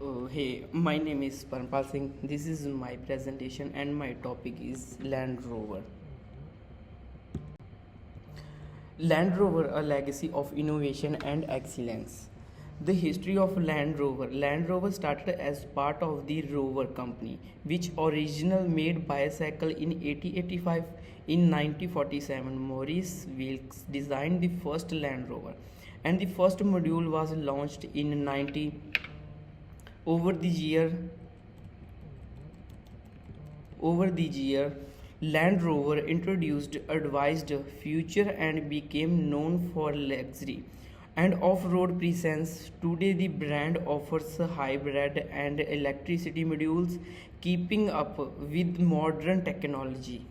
Hey, my name is Parmpal Singh. This is my presentation and my topic is Land Rover. Land Rover, a legacy of innovation and excellence. The history of Land Rover. Land Rover started as part of the Rover Company, which originally made bicycle in 1885. In 1947, Maurice Wilks designed the first Land Rover, and the first module was launched in 90. Over the year, Over the year, Land Rover introduced advanced features and became known for luxury and off-road presence. Today, the brand offers hybrid and electricity modules, keeping up with modern technology.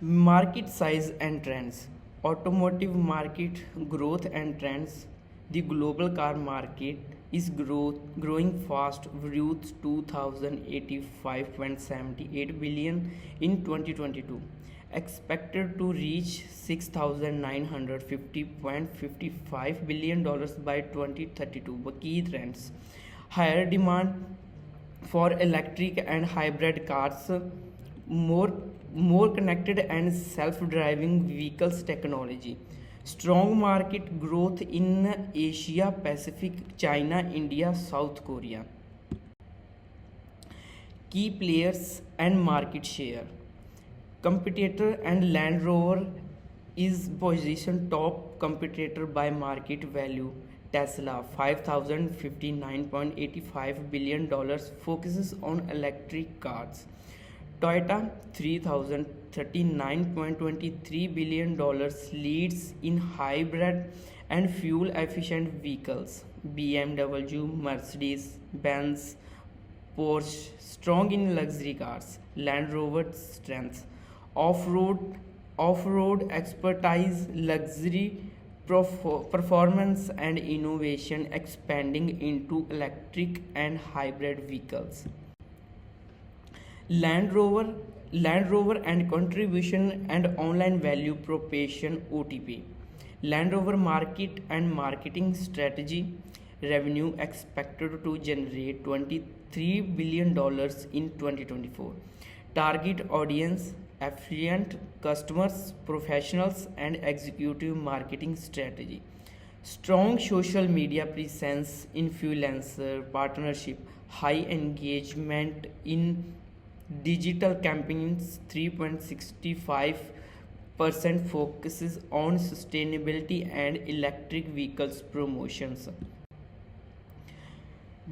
Market size and trends. Automotive market growth and trends. The global car market is growing fast, worth 2085.78 billion in 2022, expected to reach 6,950.55 billion dollars by 2032. Key trends: higher demand for electric and hybrid cars, more more connected and self-driving vehicles technology, strong market growth in Asia Pacific, China, India, South Korea. Key players and market share. Competitor and Land Rover is position top competitor by market value. Tesla $5,059.85 billion focuses on electric cars. Toyota $3,039.23 billion leads in hybrid and fuel efficient vehicles. BMW, Mercedes Benz, Porsche strong in luxury cars. Land Rover strengths: off-road expertise, luxury performance and innovation, expanding into electric and hybrid vehicles. Land Rover, Land Rover and contribution and online value proposition (OTP). Land Rover market and marketing strategy. Revenue expected to generate $23 billion in 2024. Target audience: affluent customers, professionals, and executive marketing strategy. Strong social media presence, influencer partnership, high engagement in digital campaigns. 3.65% focuses on sustainability and electric vehicles promotions.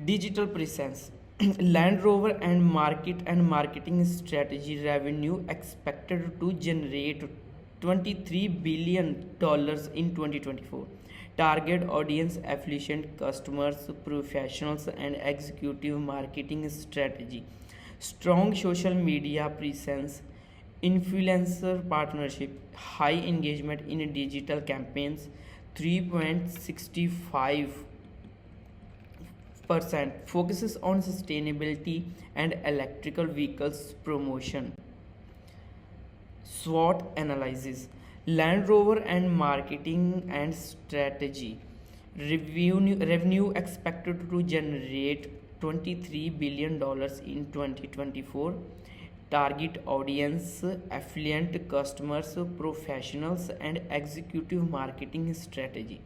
Digital presence. Land Rover and marketing strategy. Revenue expected to generate $23 billion in 2024. Target audience: affluent customers, professionals, and executive marketing strategy. Strong social media presence, influencer partnership, high engagement in digital campaigns. 3.65% focuses on sustainability and electrical vehicles promotion. SWOT analysis. Land Rover and marketing and strategy. Revenue expected to generate $23 billion in 2024. Target audience: affluent customers, professionals, and executive marketing strategy.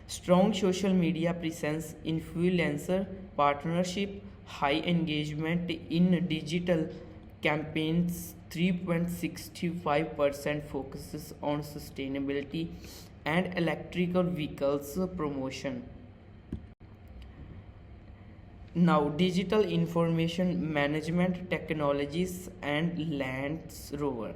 Strong social media presence, influencer partnership, high engagement in digital campaigns. 3.65% focuses on sustainability and electrical vehicles promotion. Now, digital information management technologies and Land Rover.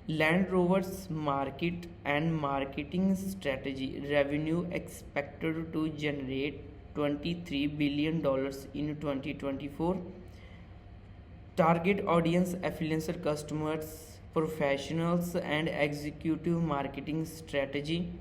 Land Rover's market and marketing strategy. Revenue expected to generate $23 billion in 2024. Target audience: affluencer customers, professionals, and executive marketing strategy.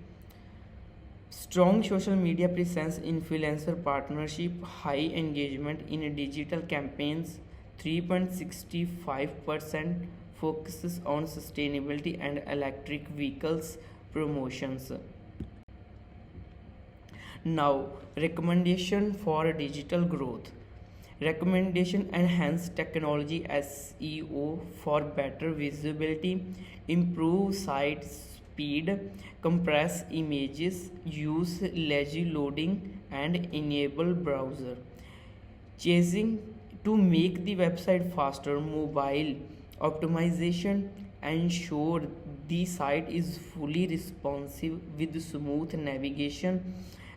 Strong social media presence, influencer partnership, high engagement in digital campaigns. 3.65% focuses on sustainability and electric vehicles promotions. Now, recommendation for digital growth. Recommendation enhance technology SEO for better visibility, improve site speed, compress images, use lazy loading, and enable browser chasing to make the website faster. Mobile optimization ensure the site is fully responsive with smooth navigation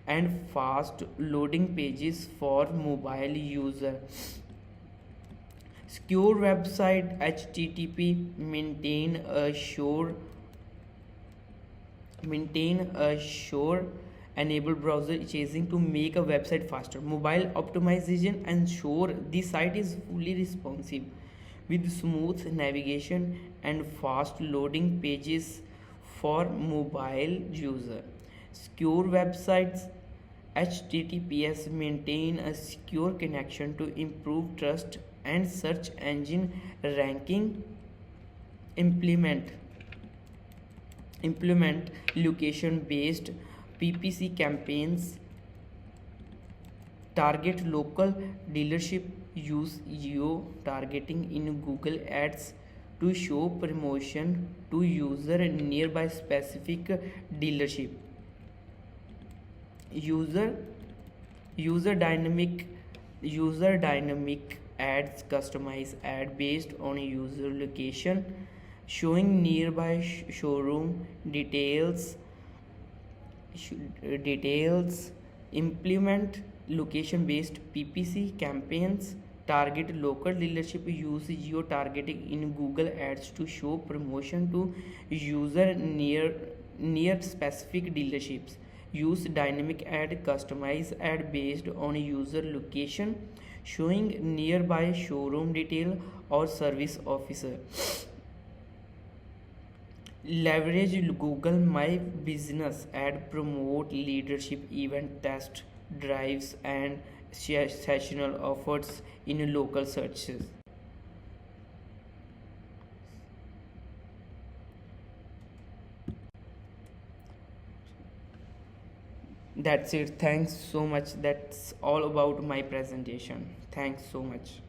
and fast loading pages for mobile user. Secure website http maintain a sure enable browser chasing to make a website faster. Mobile optimization ensure the site is fully responsive with smooth navigation and fast loading pages for mobile user. Secure websites https maintain a secure connection to improve trust and search engine ranking. Implement location based PPC campaigns, target local dealership, use geo targeting in Google Ads to show promotion to user nearby specific dealership. User user dynamic user dynamic ads customize ad based on user location, showing nearby showroom details. Implement location based PPC campaigns, target local dealership, use geo targeting in Google Ads to show promotion to user near specific dealerships. Use dynamic ad customize ad based on user location, showing nearby showroom detail or service officer. Leverage Google My Business ad, promote leadership event, test drives, and sessional offers in local searches. That's it. Thanks so much. That's all about my presentation. Thanks so much.